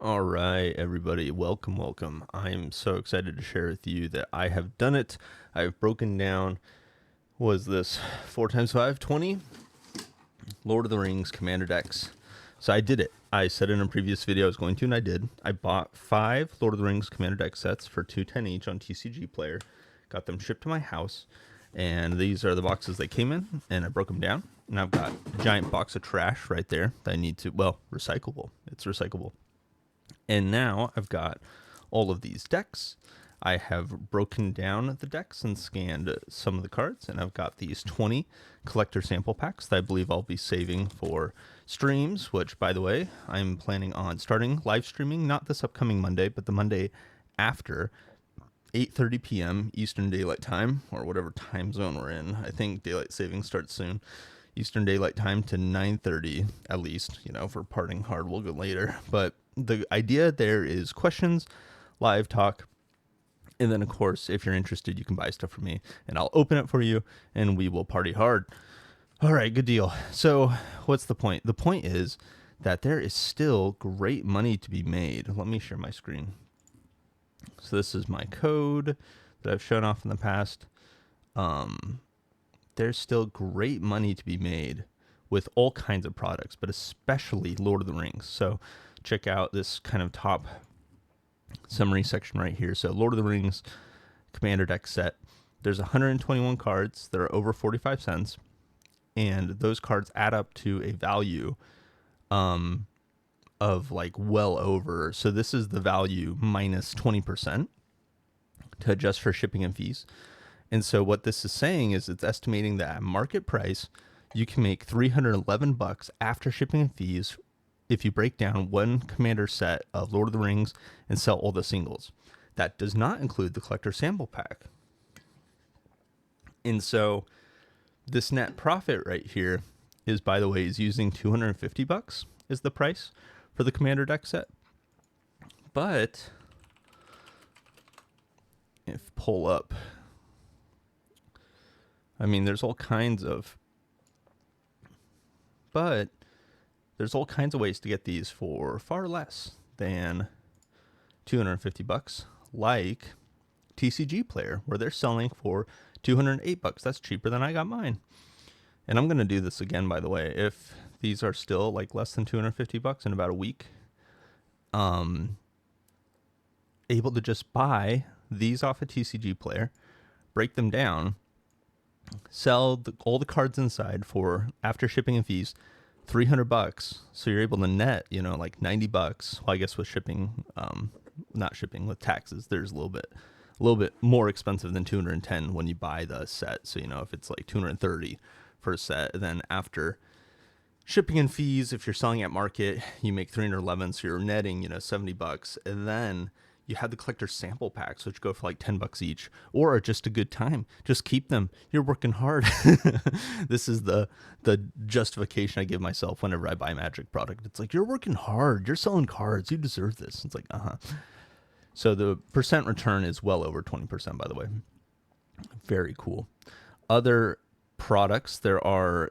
All right, everybody, welcome. I am so excited to share with you that I have done it. I've broken down, was this 4 times 5, 20 Lord of the Rings Commander decks. So I did it. I said in a previous video I was going to, and I did. I bought 5 Lord of the Rings Commander deck sets for $210 each on TCG Player. Got them shipped to my house, and these are the boxes they came in, and I broke them down. And I've got a giant box of trash right there that I need to, well, recyclable. It's recyclable. And now I've got all of these decks. I have broken down the decks and scanned some of the cards, and I've got these 20 collector sample packs that I believe I'll be saving for streams, which, by the way, I'm planning on starting live streaming, not this upcoming Monday, but the Monday after, 8:30 p.m. Eastern Daylight Time, or whatever time zone we're in. I think Daylight Saving starts soon. Eastern Daylight Time to 9:30 at least. You know, if we're partying hard, we'll go later. But the idea there is questions, live talk, and then of course, if you're interested, you can buy stuff from me, and I'll open it for you, and we will party hard. All right, good deal. So, what's the point? The point is that there is still great money to be made. Let me share my screen. So this is my code that I've shown off in the past. There's still great money to be made with all kinds of products, but especially Lord of the Rings. So check out this kind of top summary section right here. So Lord of the Rings Commander deck set. There's 121 cards that are over 45 cents, and those cards add up to a value of like well over. So this is the value minus 20% to adjust for shipping and fees. And so what this is saying is it's estimating that at market price, you can make $311 after shipping and fees if you break down one commander set of Lord of the Rings and sell all the singles. That does not include the collector sample pack. And so this net profit right here is, by the way, is using $250 is the price for the commander deck set. But if pull up, I mean, there's all kinds of ways to get these for far less than $250, like TCG Player, where they're selling for $208. That's cheaper than I got mine. And I'm going to do this again, by the way. If these are still like less than $250 in about a week, able to just buy these off a TCG Player, break them down, sell all the cards inside for, after shipping and fees, $300. So you're able to net, like $90. Well, I guess with shipping, not shipping, with taxes, there's a little bit more expensive than 210 when you buy the set. So, if it's like 230 for a set, then after shipping and fees, if you're selling at market, you make 311. So you're netting, $70. And then you have the collector sample packs, which go for like $10 each, or are just a good time. Just keep them. You're working hard. This is the justification I give myself whenever I buy a Magic product. It's like, you're working hard. You're selling cards. You deserve this. It's like, So the percent return is well over 20%, by the way. Very cool. Other products, there are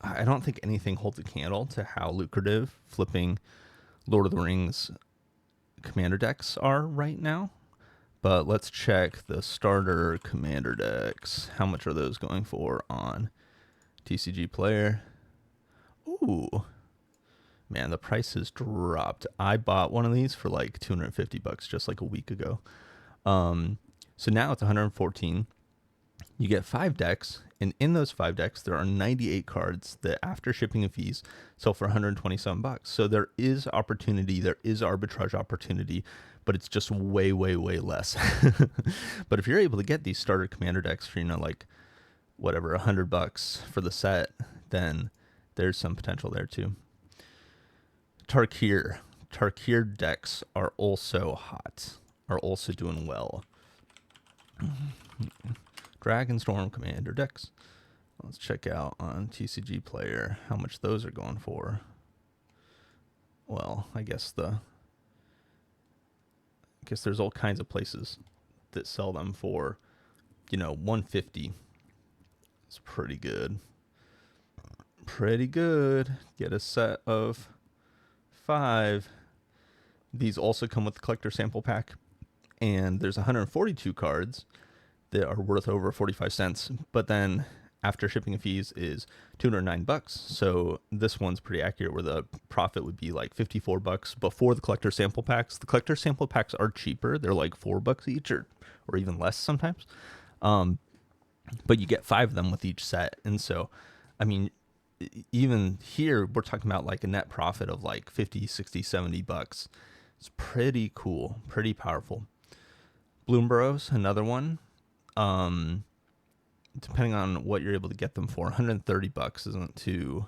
I don't think anything holds a candle to how lucrative flipping Lord of the Rings commander decks are right now. But let's check the starter commander decks. How much are those going for on TCG Player? Ooh, man, the price has dropped. I bought one of these for like $250 just like a week ago. So now it's 114. You get 5 decks, and in those 5 decks, there are 98 cards that, after shipping and fees, sell for $127. So there is opportunity, there is arbitrage opportunity, but it's just way, way, way less. But if you're able to get these starter commander decks for, like whatever, $100 for the set, then there's some potential there too. Tarkir decks are also hot, are also doing well. Dragonstorm commander decks. Let's check out on TCG Player how much those are going for. Well, I guess there's all kinds of places that sell them for, $150. It's pretty good. Pretty good. Get a set of 5 These also come with the collector sample pack, and there's 142 cards that are worth over 45 cents, but then after shipping and fees is $209. So this one's pretty accurate, where the profit would be like $54 before the collector sample packs. The collector sample packs are cheaper. They're like $4 each, or even less sometimes. But you get 5 of them with each set. And so, I mean, even here, we're talking about like a net profit of like 50, 60, $70. It's pretty cool, pretty powerful. Bloomburrows, another one. Depending on what you're able to get them for, $130 isn't too.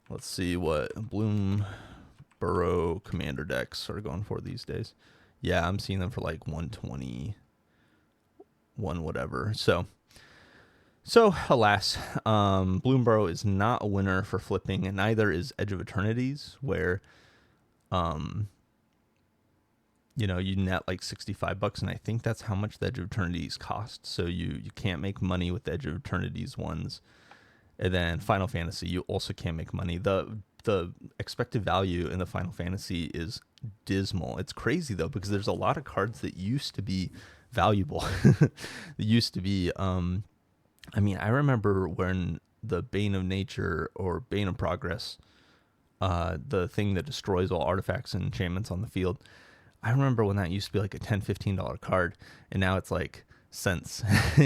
Let's see what Bloomburrow commander decks are going for these days. Yeah, I'm seeing them for like 120, one whatever. So alas, Bloomburrow is not a winner for flipping, and neither is Edge of Eternities, where you net like $65, and I think that's how much the Edge of Eternities cost. So you can't make money with the Edge of Eternities ones. And then Final Fantasy, you also can't make money. The expected value in the Final Fantasy is dismal. It's crazy though, because there's a lot of cards that used to be valuable. It used to be, I remember when the Bane of Nature or Bane of Progress, the thing that destroys all artifacts and enchantments on the field, I remember when that used to be like a $10, $15 card, and now it's like cents.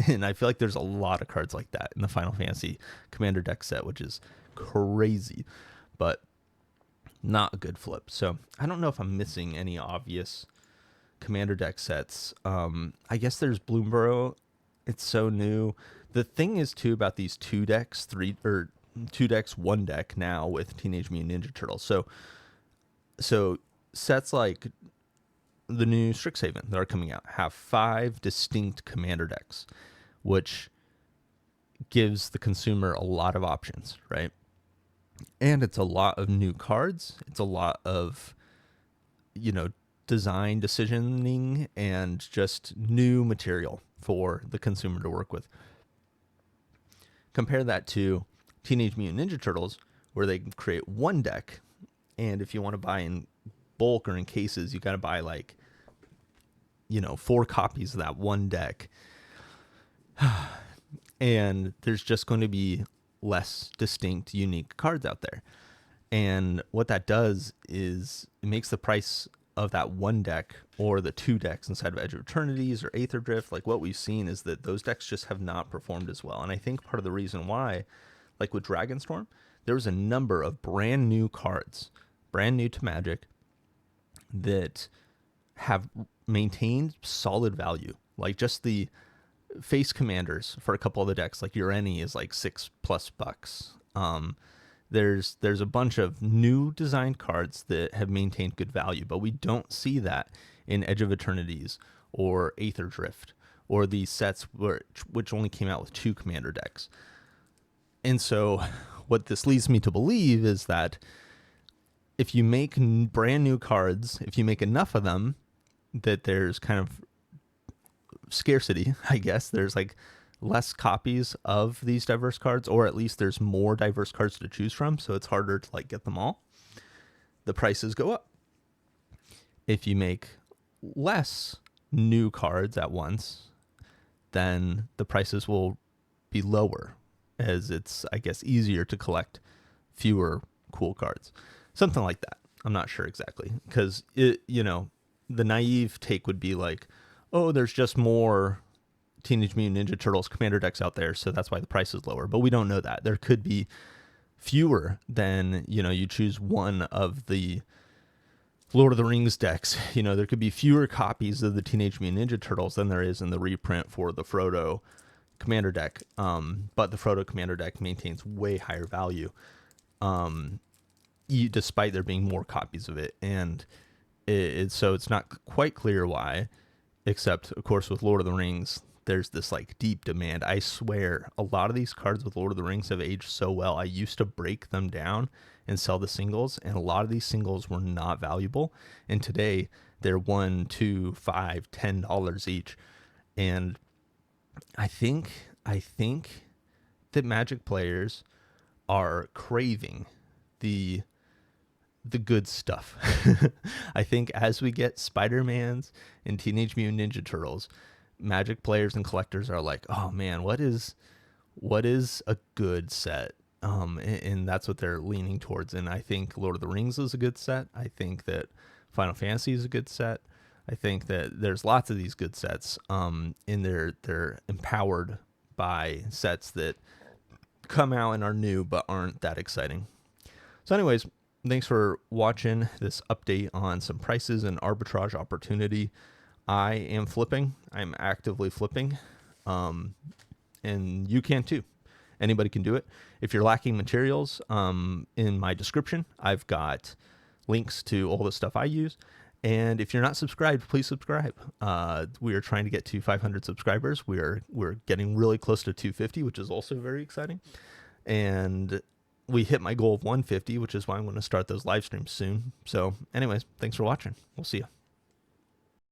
And I feel like there's a lot of cards like that in the Final Fantasy Commander deck set, which is crazy, but not a good flip. So I don't know if I'm missing any obvious Commander deck sets. I guess there's Bloomburrow. It's so new. The thing is too about these 2 decks, 2 decks, 1 deck now with Teenage Mutant Ninja Turtles. So sets like the new Strixhaven that are coming out have 5 distinct commander decks, which gives the consumer a lot of options, right? And it's a lot of new cards. It's a lot of, design decisioning and just new material for the consumer to work with. Compare that to Teenage Mutant Ninja Turtles, where they can create 1 deck, and if you want to buy in bulk or in cases, you got to buy like 4 copies of that 1 deck. And there's just going to be less distinct, unique cards out there. And what that does is it makes the price of that 1 deck or the 2 decks inside of Edge of Eternities or Aether Drift, like what we've seen is that those decks just have not performed as well. And I think part of the reason why, like with Dragonstorm, there was a number of brand new cards, brand new to Magic, that have maintained solid value. Like just the face commanders for a couple of the decks, like Ureni is like $6+. There's a bunch of new designed cards that have maintained good value, but we don't see that in Edge of Eternities or Aether Drift or these sets which only came out with 2 commander decks. And so what this leads me to believe is that if you make brand new cards, if you make enough of them, that there's kind of scarcity, I guess. There's like less copies of these diverse cards, or at least there's more diverse cards to choose from, so it's harder to like get them all. The prices go up. If you make less new cards at once, then the prices will be lower, as it's, I guess, easier to collect fewer cool cards. Something like that. I'm not sure exactly, because the naive take would be like, oh, there's just more Teenage Mutant Ninja Turtles commander decks out there, so that's why the price is lower. But we don't know that. There could be fewer than, you choose one of the Lord of the Rings decks. There could be fewer copies of the Teenage Mutant Ninja Turtles than there is in the reprint for the Frodo commander deck. But the Frodo commander deck maintains way higher value, despite there being more copies of it. And so it's not quite clear why, except of course with Lord of the Rings, there's this like deep demand. I swear a lot of these cards with Lord of the Rings have aged so well. I used to break them down and sell the singles, and a lot of these singles were not valuable. And today they're $1, $2, $5, $10 each. And I think that Magic players are craving the the good stuff. I think as we get Spider-Mans and Teenage Mutant Ninja Turtles, Magic players and collectors are like, oh man, what is a good set? And that's what they're leaning towards. And I think Lord of the Rings is a good set. I think that Final Fantasy is a good set. I think that there's lots of these good sets. And they're empowered by sets that come out and are new but aren't that exciting. So anyways, thanks for watching this update on some prices and arbitrage opportunity. I am flipping. I'm actively flipping. And you can too. Anybody can do it. If you're lacking materials, in my description, I've got links to all the stuff I use. And if you're not subscribed, please subscribe. We are trying to get to 500 subscribers. We're getting really close to 250, which is also very exciting. And we hit my goal of 150, which is why I'm going to start those live streams soon. So anyways, thanks for watching. We'll see you.